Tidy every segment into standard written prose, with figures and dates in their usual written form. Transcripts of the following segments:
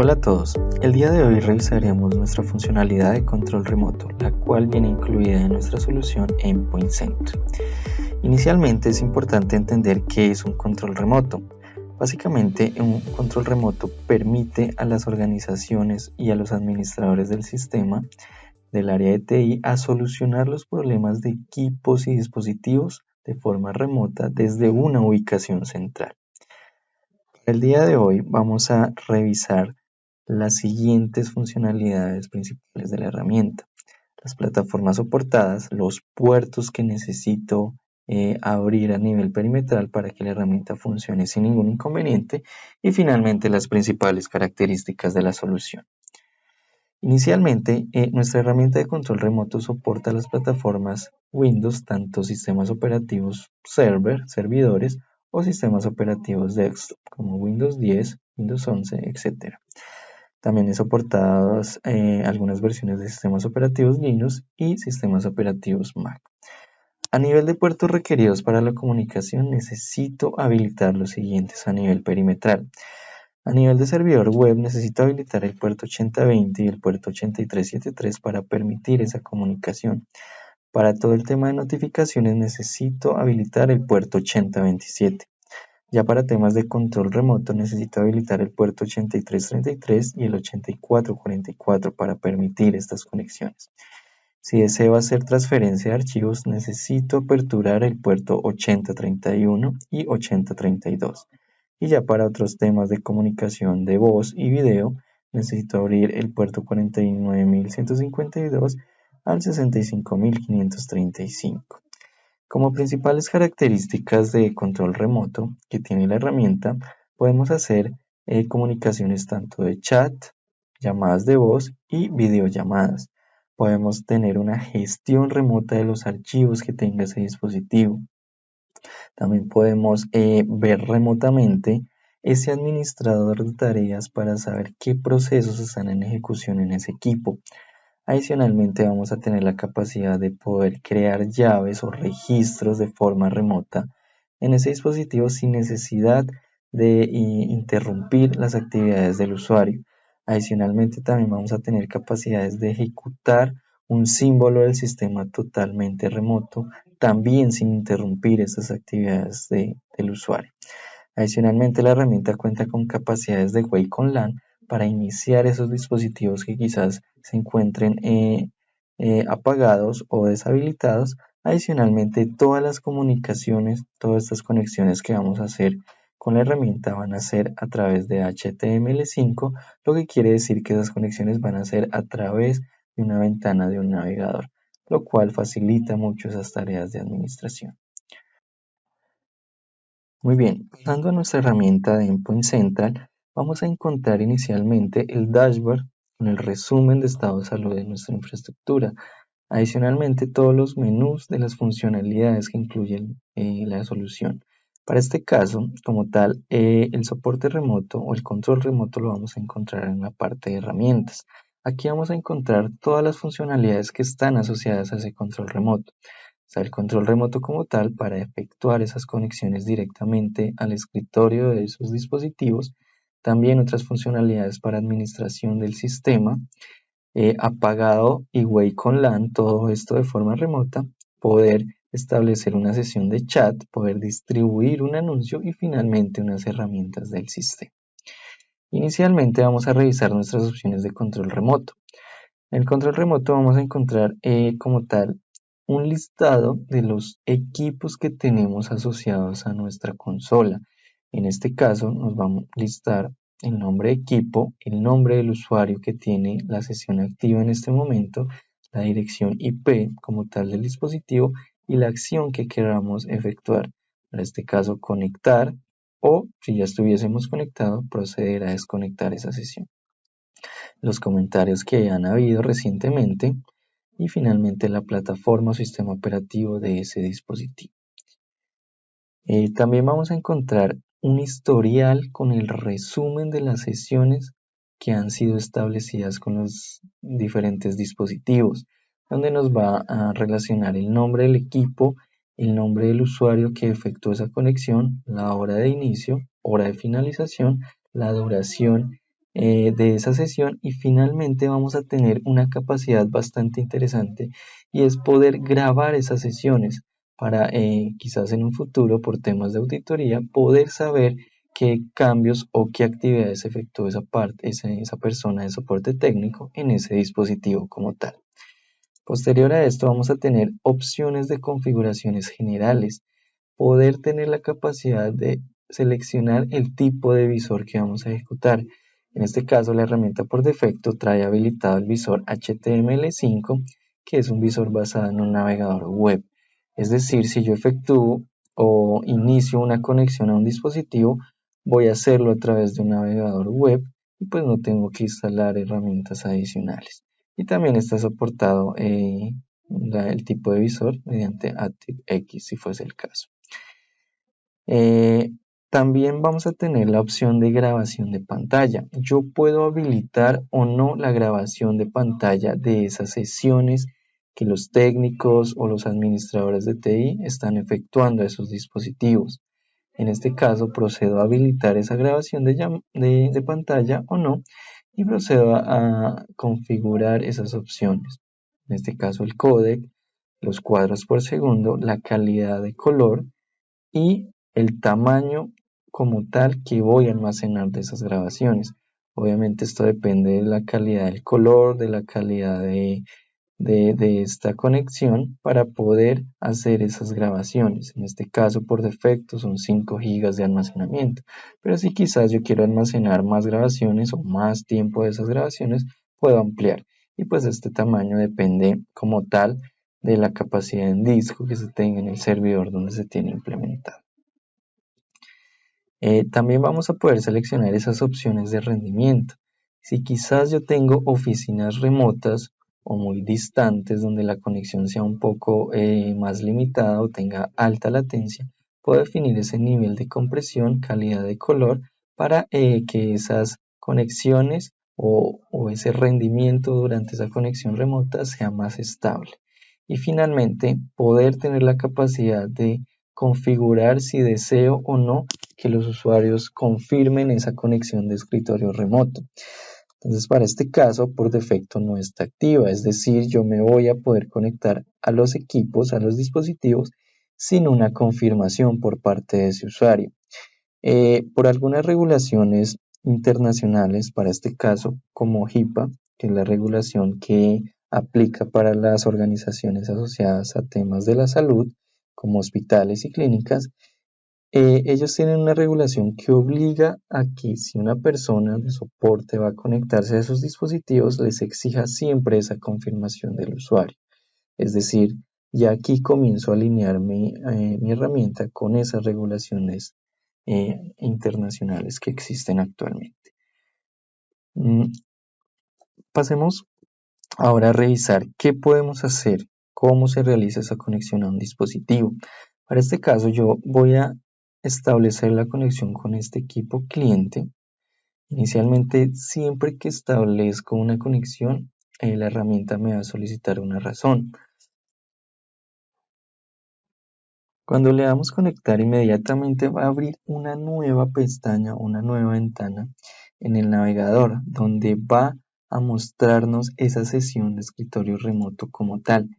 Hola a todos, el día de hoy revisaremos nuestra funcionalidad de control remoto, la cual viene incluida en nuestra solución Endpoint Center. Inicialmente es importante entender qué es un control remoto. Básicamente, un control remoto permite a las organizaciones y a los administradores del sistema del área de TI a solucionar los problemas de equipos y dispositivos de forma remota desde una ubicación central. El día de hoy vamos a revisar las siguientes funcionalidades principales de la herramienta: las plataformas soportadas, los puertos que necesito abrir a nivel perimetral para que la herramienta funcione sin ningún inconveniente y finalmente las principales características de la solución. Inicialmente, nuestra herramienta de control remoto soporta las plataformas Windows, tanto sistemas operativos servidores, o sistemas operativos desktop, como Windows 10, Windows 11, etc. También es soportadas algunas versiones de sistemas operativos Linux y sistemas operativos Mac. A nivel de puertos requeridos para la comunicación, necesito habilitar los siguientes a nivel perimetral. A nivel de servidor web, necesito habilitar el puerto 8020 y el puerto 8373 para permitir esa comunicación. Para todo el tema de notificaciones, necesito habilitar el puerto 8027. Ya para temas de control remoto, necesito habilitar el puerto 8333 y el 8444 para permitir estas conexiones. Si deseo hacer transferencia de archivos, necesito aperturar el puerto 8031 y 8032. Y ya para otros temas de comunicación de voz y video, necesito abrir el puerto 49152 al 65535. Como principales características de control remoto que tiene la herramienta, podemos hacer comunicaciones tanto de chat, llamadas de voz y videollamadas. Podemos tener una gestión remota de los archivos que tenga ese dispositivo. También podemos ver remotamente ese administrador de tareas para saber qué procesos están en ejecución en ese equipo. Adicionalmente, vamos a tener la capacidad de poder crear llaves o registros de forma remota en ese dispositivo sin necesidad de interrumpir las actividades del usuario. Adicionalmente, también vamos a tener capacidades de ejecutar un símbolo del sistema totalmente remoto, también sin interrumpir estas actividades del usuario. Adicionalmente, la herramienta cuenta con capacidades de Wake on LAN para iniciar esos dispositivos que quizás se encuentren apagados o deshabilitados. Adicionalmente, todas las comunicaciones, todas estas conexiones que vamos a hacer con la herramienta van a ser a través de HTML5, lo que quiere decir que esas conexiones van a ser a través de una ventana de un navegador, lo cual facilita mucho esas tareas de administración. Muy bien, pasando a nuestra herramienta de Endpoint Central, vamos a encontrar inicialmente el dashboard con el resumen de estado de salud de nuestra infraestructura. Adicionalmente, todos los menús de las funcionalidades que incluyen la solución. Para este caso, como tal, el soporte remoto o el control remoto lo vamos a encontrar en la parte de herramientas. Aquí vamos a encontrar todas las funcionalidades que están asociadas a ese control remoto. Está el control remoto como tal para efectuar esas conexiones directamente al escritorio de esos dispositivos. También otras funcionalidades para administración del sistema, apagado y Wake on LAN, todo esto de forma remota, poder establecer una sesión de chat, poder distribuir un anuncio y finalmente unas herramientas del sistema. Inicialmente vamos a revisar nuestras opciones de control remoto. En el control remoto vamos a encontrar como tal un listado de los equipos que tenemos asociados a nuestra consola. En este caso nos vamos a listar el nombre de equipo, el nombre del usuario que tiene la sesión activa en este momento, la dirección IP como tal del dispositivo y la acción que queramos efectuar. En este caso, conectar o, si ya estuviésemos conectados, proceder a desconectar esa sesión. Los comentarios que han habido recientemente y finalmente la plataforma o sistema operativo de ese dispositivo. También vamos a encontrar un historial con el resumen de las sesiones que han sido establecidas con los diferentes dispositivos, donde nos va a relacionar el nombre del equipo, el nombre del usuario que efectuó esa conexión, la hora de inicio, hora de finalización, la duración de esa sesión, y finalmente vamos a tener una capacidad bastante interesante y es poder grabar esas sesiones para quizás en un futuro por temas de auditoría poder saber qué cambios o qué actividades efectuó esa persona de soporte técnico en ese dispositivo como tal. Posterior a esto vamos a tener opciones de configuraciones generales, poder tener la capacidad de seleccionar el tipo de visor que vamos a ejecutar. En este caso, la herramienta por defecto trae habilitado el visor HTML5, que es un visor basado en un navegador web. Es decir, si yo efectúo o inicio una conexión a un dispositivo, voy a hacerlo a través de un navegador web y pues no tengo que instalar herramientas adicionales. Y también está soportado el tipo de visor mediante ActiveX si fuese el caso. También vamos a tener la opción de grabación de pantalla. Yo puedo habilitar o no la grabación de pantalla de esas sesiones que los técnicos o los administradores de TI están efectuando a esos dispositivos. En este caso procedo a habilitar esa grabación de pantalla o no y procedo a configurar esas opciones. En este caso el códec, los cuadros por segundo, la calidad de color y el tamaño como tal que voy a almacenar de esas grabaciones. Obviamente esto depende de la calidad del color, de la calidad de esta conexión para poder hacer esas grabaciones. En este caso por defecto son 5 GB de almacenamiento, pero si quizás yo quiero almacenar más grabaciones o más tiempo de esas grabaciones, puedo ampliar. Y pues este tamaño depende como tal de la capacidad en disco que se tenga en el servidor donde se tiene implementado. También vamos a poder seleccionar esas opciones de rendimiento. Si quizás yo tengo oficinas remotas o muy distantes donde la conexión sea un poco más limitada o tenga alta latencia, puedo definir ese nivel de compresión, calidad de color para que esas conexiones o ese rendimiento durante esa conexión remota sea más estable. Y finalmente, poder tener la capacidad de configurar si deseo o no que los usuarios confirmen esa conexión de escritorio remoto. Entonces, para este caso, por defecto no está activa, es decir, yo me voy a poder conectar a los equipos, a los dispositivos, sin una confirmación por parte de ese usuario. Por algunas regulaciones internacionales, para este caso, como HIPAA, que es la regulación que aplica para las organizaciones asociadas a temas de la salud, como hospitales y clínicas, ellos tienen una regulación que obliga a que si una persona de soporte va a conectarse a esos dispositivos, les exija siempre esa confirmación del usuario. Es decir, ya aquí comienzo a alinear mi herramienta con esas regulaciones internacionales que existen actualmente. Pasemos ahora a revisar qué podemos hacer, cómo se realiza esa conexión a un dispositivo. Para este caso yo voy a establecer la conexión con este equipo cliente. Inicialmente, siempre que establezco una conexión, la herramienta me va a solicitar una razón. Cuando le damos conectar, inmediatamente va a abrir una nueva pestaña, una nueva ventana en el navegador, donde va a mostrarnos esa sesión de escritorio remoto como tal.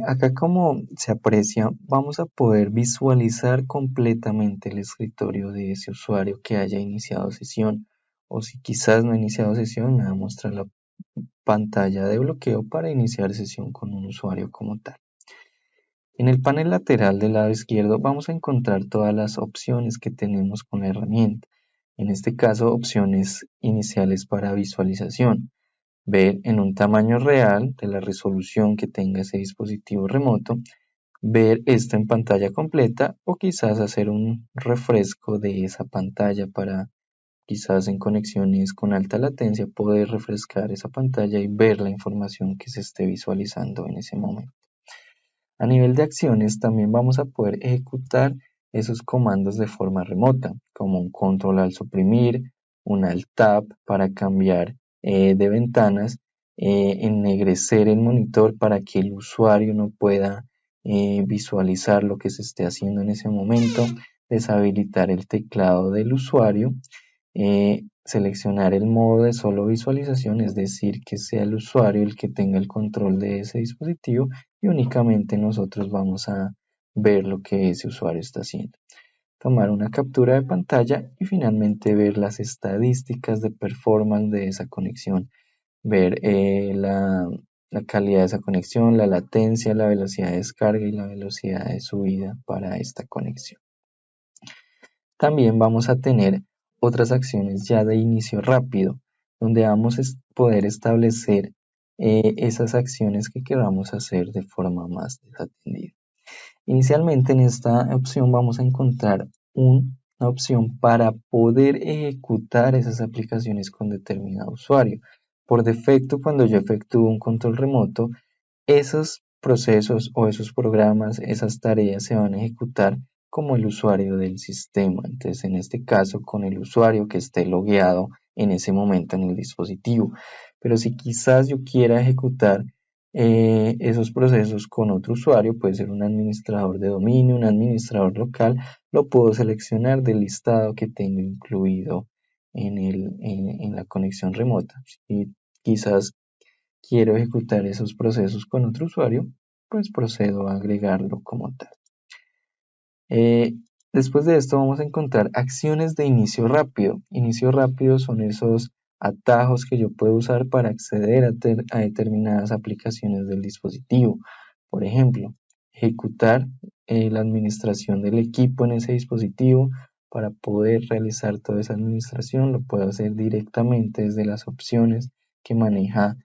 Acá, como se aprecia, vamos a poder visualizar completamente el escritorio de ese usuario que haya iniciado sesión, o si quizás no ha iniciado sesión, me va a mostrar la pantalla de bloqueo para iniciar sesión con un usuario como tal. En el panel lateral del lado izquierdo vamos a encontrar todas las opciones que tenemos con la herramienta. En este caso, opciones iniciales para visualización. Ver en un tamaño real de la resolución que tenga ese dispositivo remoto. Ver esto en pantalla completa o quizás hacer un refresco de esa pantalla para quizás en conexiones con alta latencia poder refrescar esa pantalla y ver la información que se esté visualizando en ese momento. A nivel de acciones, también vamos a poder ejecutar esos comandos de forma remota, como un control al suprimir, un alt tab para cambiar de ventanas, ennegrecer el monitor para que el usuario no pueda visualizar lo que se esté haciendo en ese momento, deshabilitar el teclado del usuario, seleccionar el modo de solo visualización, es decir, que sea el usuario el que tenga el control de ese dispositivo y únicamente nosotros vamos a ver lo que ese usuario está haciendo. Tomar una captura de pantalla y finalmente ver las estadísticas de performance de esa conexión, ver la calidad de esa conexión, la latencia, la velocidad de descarga y la velocidad de subida para esta conexión. También vamos a tener otras acciones ya de inicio rápido, donde vamos a poder establecer esas acciones que queramos hacer de forma más desatendida. Inicialmente en esta opción vamos a encontrar una opción para poder ejecutar esas aplicaciones con determinado usuario. Por defecto, cuando yo efectúo un control remoto, esos procesos o esos programas, esas tareas se van a ejecutar como el usuario del sistema. Entonces, en este caso, con el usuario que esté logueado en ese momento en el dispositivo. Pero si quizás yo quiera ejecutar esos procesos con otro usuario, puede ser un administrador de dominio, un administrador local, lo puedo seleccionar del listado que tengo incluido en la conexión remota. Si quizás quiero ejecutar esos procesos con otro usuario, pues procedo a agregarlo como tal. Eh, Después de esto vamos a encontrar acciones de inicio rápido. Inicio rápido son esos atajos que yo puedo usar para acceder a determinadas aplicaciones del dispositivo. Por ejemplo, ejecutar la administración del equipo en ese dispositivo. Para poder realizar toda esa administración lo puedo hacer directamente desde las opciones que maneja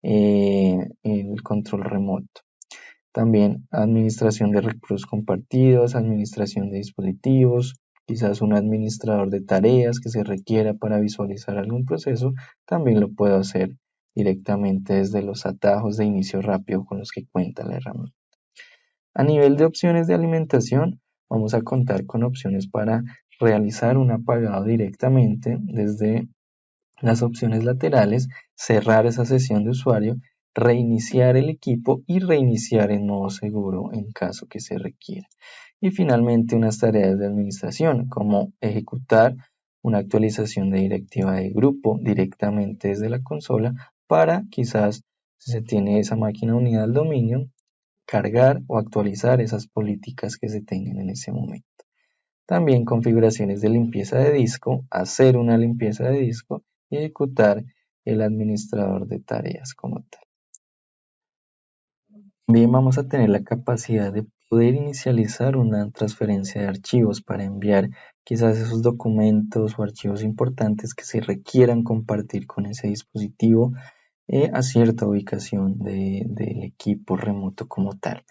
el control remoto. También administración de recursos compartidos, administración de dispositivos, quizás un administrador de tareas que se requiera para visualizar algún proceso, también lo puedo hacer directamente desde los atajos de inicio rápido con los que cuenta la herramienta. A nivel de opciones de alimentación, vamos a contar con opciones para realizar un apagado directamente desde las opciones laterales, cerrar esa sesión de usuario, reiniciar el equipo y reiniciar en modo seguro en caso que se requiera. Y finalmente unas tareas de administración como ejecutar una actualización de directiva de grupo directamente desde la consola para quizás si se tiene esa máquina unida al dominio, cargar o actualizar esas políticas que se tengan en ese momento. También configuraciones de limpieza de disco, hacer una limpieza de disco y ejecutar el administrador de tareas como tal. También vamos a tener la capacidad de poder inicializar una transferencia de archivos para enviar quizás esos documentos o archivos importantes que se requieran compartir con ese dispositivo a cierta ubicación del equipo remoto como tal.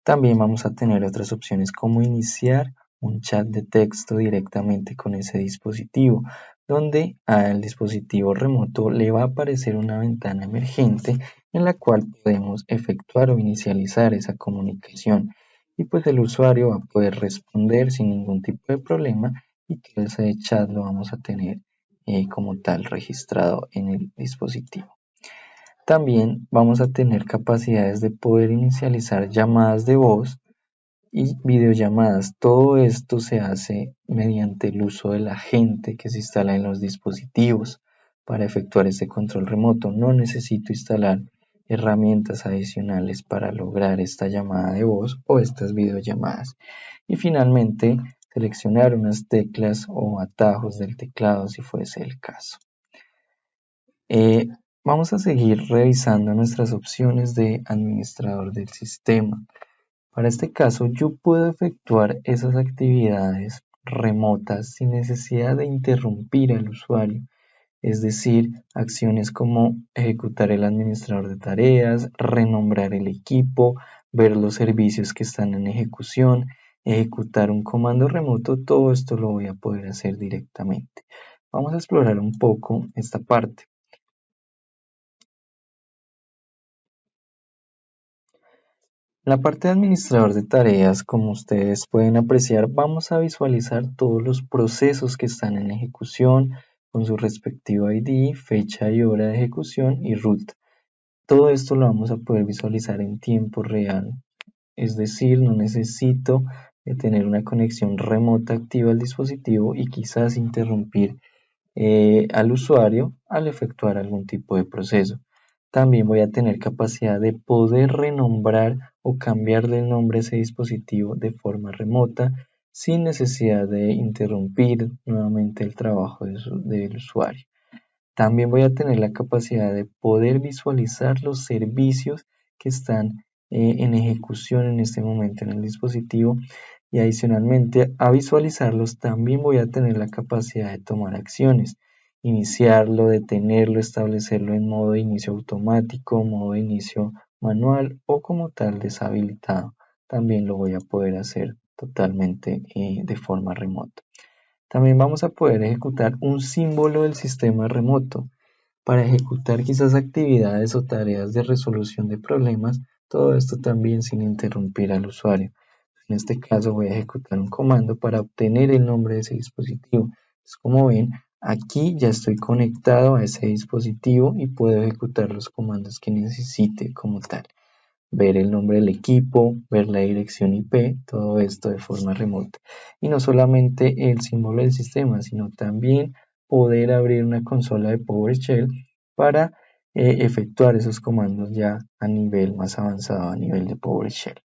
También vamos a tener otras opciones como iniciar un chat de texto directamente con ese dispositivo, donde al dispositivo remoto le va a aparecer una ventana emergente en la cual podemos efectuar o inicializar esa comunicación y pues el usuario va a poder responder sin ningún tipo de problema y todo ese chat lo vamos a tener como tal registrado en el dispositivo. También vamos a tener capacidades de poder inicializar llamadas de voz y videollamadas. Todo esto se hace mediante el uso del agente que se instala en los dispositivos para efectuar este control remoto. No necesito instalar herramientas adicionales para lograr esta llamada de voz o estas videollamadas. Y finalmente, seleccionar unas teclas o atajos del teclado si fuese el caso. Vamos a seguir revisando nuestras opciones de administrador del sistema. Para este caso, yo puedo efectuar esas actividades remotas sin necesidad de interrumpir al usuario, es decir, acciones como ejecutar el administrador de tareas, renombrar el equipo, ver los servicios que están en ejecución, ejecutar un comando remoto, todo esto lo voy a poder hacer directamente. Vamos a explorar un poco esta parte. En la parte de administrador de tareas, como ustedes pueden apreciar, vamos a visualizar todos los procesos que están en ejecución con su respectivo ID, fecha y hora de ejecución y root. Todo esto lo vamos a poder visualizar en tiempo real, es decir, no necesito tener una conexión remota activa al dispositivo y quizás interrumpir al usuario al efectuar algún tipo de proceso. También voy a tener capacidad de poder renombrar o cambiarle el nombre a ese dispositivo de forma remota sin necesidad de interrumpir nuevamente el trabajo del usuario. También voy a tener la capacidad de poder visualizar los servicios que están en ejecución en este momento en el dispositivo, y adicionalmente a visualizarlos también voy a tener la capacidad de tomar acciones, iniciarlo, detenerlo, establecerlo en modo de inicio automático, modo de inicio manual o como tal deshabilitado. También lo voy a poder hacer totalmente de forma remota. También vamos a poder ejecutar un símbolo del sistema remoto para ejecutar quizás actividades o tareas de resolución de problemas, todo esto también sin interrumpir al usuario. En este caso voy a ejecutar un comando para obtener el nombre de ese dispositivo. Entonces, como ven, aquí ya estoy conectado a ese dispositivo y puedo ejecutar los comandos que necesite como tal. Ver el nombre del equipo, ver la dirección IP, todo esto de forma remota. Y no solamente el símbolo del sistema, sino también poder abrir una consola de PowerShell para efectuar esos comandos ya a nivel más avanzado, a nivel de PowerShell.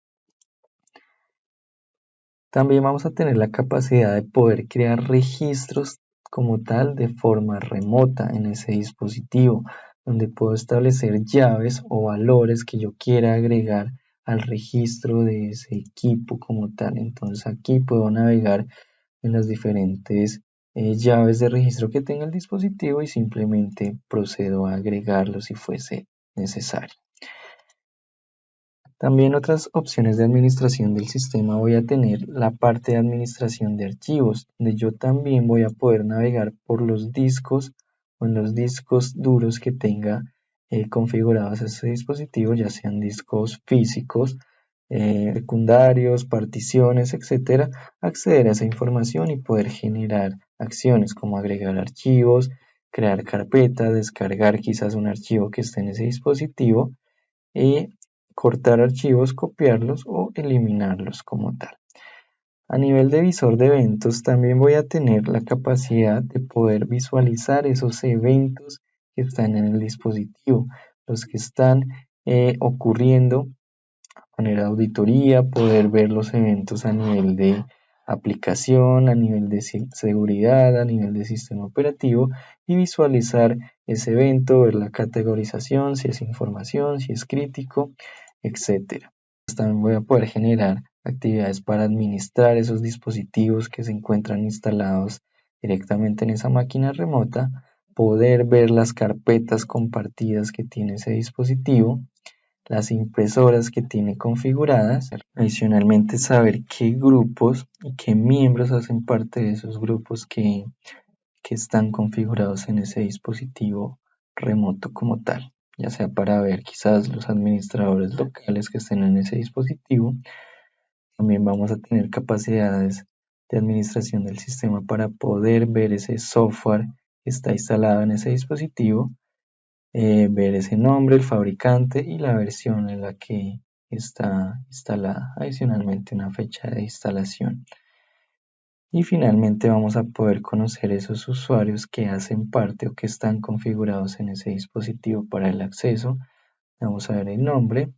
También vamos a tener la capacidad de poder crear registros como tal de forma remota en ese dispositivo, donde puedo establecer llaves o valores que yo quiera agregar al registro de ese equipo como tal. Entonces aquí puedo navegar en las diferentes llaves de registro que tenga el dispositivo y simplemente procedo a agregarlo si fuese necesario. También otras opciones de administración del sistema, voy a tener la parte de administración de archivos, donde yo también voy a poder navegar por los discos o en los discos duros que tenga configurados ese dispositivo, ya sean discos físicos, secundarios, particiones, etcétera, acceder a esa información y poder generar acciones como agregar archivos, crear carpetas, descargar quizás un archivo que esté en ese dispositivo y cortar archivos, copiarlos o eliminarlos como tal. A nivel de visor de eventos también voy a tener la capacidad de poder visualizar esos eventos que están en el dispositivo, los que están ocurriendo de manera de auditoría, poder ver los eventos a nivel de aplicación, a nivel de seguridad, a nivel de sistema operativo y visualizar ese evento, ver la categorización, si es información, si es crítico, etcétera. También voy a poder generar actividades para administrar esos dispositivos que se encuentran instalados directamente en esa máquina remota, poder ver las carpetas compartidas que tiene ese dispositivo, las impresoras que tiene configuradas, adicionalmente saber qué grupos y qué miembros hacen parte de esos grupos que están configurados en ese dispositivo remoto como tal, ya sea para ver quizás los administradores locales que estén en ese dispositivo. También vamos a tener capacidades de administración del sistema para poder ver ese software que está instalado en ese dispositivo, ver ese nombre, el fabricante y la versión en la que está instalada, adicionalmente una fecha de instalación. Y finalmente vamos a poder conocer esos usuarios que hacen parte o que están configurados en ese dispositivo para el acceso. Vamos a ver el nombre,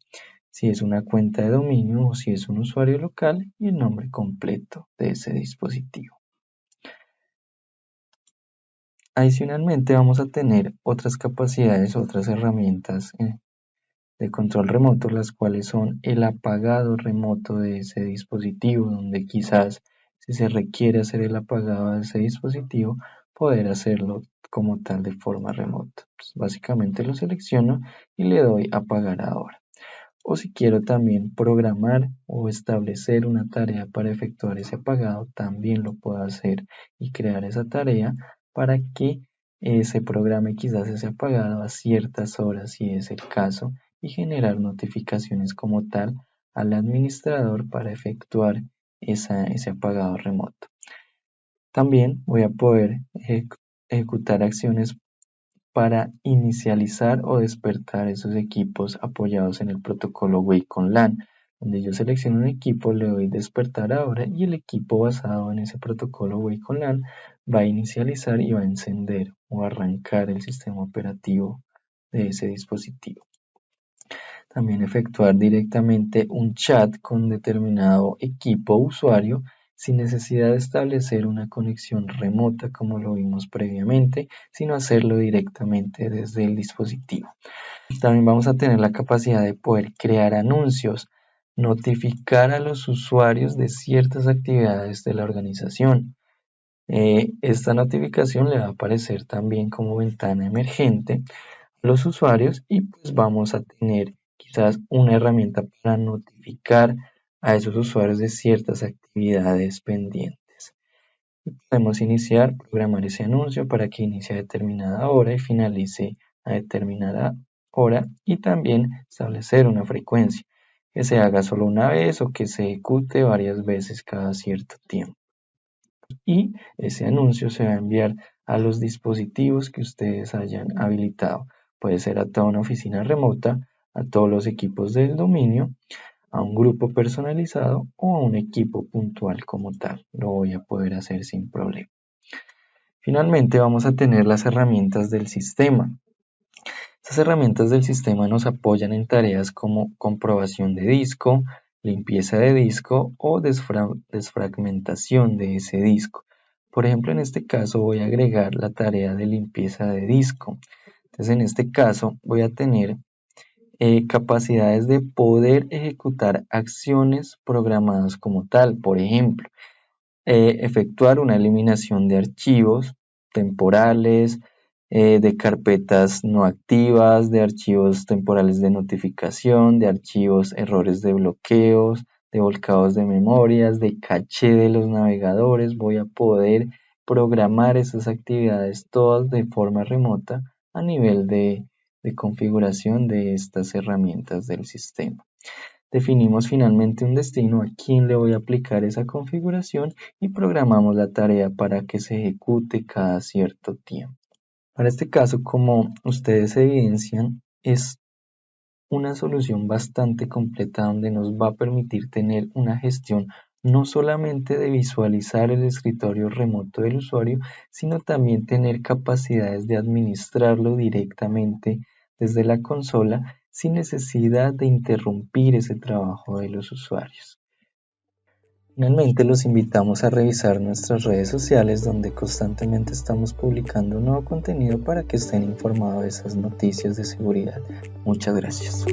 si es una cuenta de dominio o si es un usuario local y el nombre completo de ese dispositivo. Adicionalmente vamos a tener otras capacidades, otras herramientas de control remoto, las cuales son el apagado remoto de ese dispositivo, donde quizás si se requiere hacer el apagado de ese dispositivo, poder hacerlo como tal de forma remota. Pues básicamente lo selecciono y le doy apagar ahora. O si quiero también programar o establecer una tarea para efectuar ese apagado, también lo puedo hacer y crear esa tarea para que se programe quizás ese apagado a ciertas horas si es el caso y generar notificaciones como tal al administrador para efectuar ese apagado remoto. También voy a poder ejecutar acciones para inicializar o despertar esos equipos apoyados en el protocolo Wake on LAN, donde yo selecciono un equipo, le doy despertar ahora y el equipo basado en ese protocolo Wake on LAN va a inicializar y va a encender o arrancar el sistema operativo de ese dispositivo. También efectuar directamente un chat con determinado equipo o usuario sin necesidad de establecer una conexión remota como lo vimos previamente, sino hacerlo directamente desde el dispositivo. También vamos a tener la capacidad de poder crear anuncios, notificar a los usuarios de ciertas actividades de la organización. Esta notificación le va a aparecer también como ventana emergente a los usuarios y pues vamos a tener quizás una herramienta para notificar a esos usuarios de ciertas actividades pendientes. Y podemos programar ese anuncio para que inicie a determinada hora y finalice a determinada hora y también establecer una frecuencia, que se haga solo una vez o que se ejecute varias veces cada cierto tiempo. Y ese anuncio se va a enviar a los dispositivos que ustedes hayan habilitado. Puede ser a toda una oficina remota, a todos los equipos del dominio, a un grupo personalizado o a un equipo puntual como tal. Lo voy a poder hacer sin problema. Finalmente vamos a tener las herramientas del sistema. Estas herramientas del sistema nos apoyan en tareas como comprobación de disco, limpieza de disco o desfragmentación de ese disco. Por ejemplo, en este caso voy a agregar la tarea de limpieza de disco. Entonces, en este caso voy a tener capacidades de poder ejecutar acciones programadas como tal. Por ejemplo, efectuar una eliminación de archivos temporales, de carpetas no activas, de archivos temporales de notificación, de archivos errores de bloqueos, de volcados de memorias, de caché de los navegadores. Voy a poder programar esas actividades todas de forma remota a nivel de configuración de estas herramientas del sistema. Definimos finalmente un destino a quien le voy a aplicar esa configuración y programamos la tarea para que se ejecute cada cierto tiempo. Para este caso, como ustedes evidencian, es una solución bastante completa donde nos va a permitir tener una gestión no solamente de visualizar el escritorio remoto del usuario, sino también tener capacidades de administrarlo directamente desde la consola sin necesidad de interrumpir ese trabajo de los usuarios. Finalmente los invitamos a revisar nuestras redes sociales donde constantemente estamos publicando nuevo contenido para que estén informados de esas noticias de seguridad. Muchas gracias.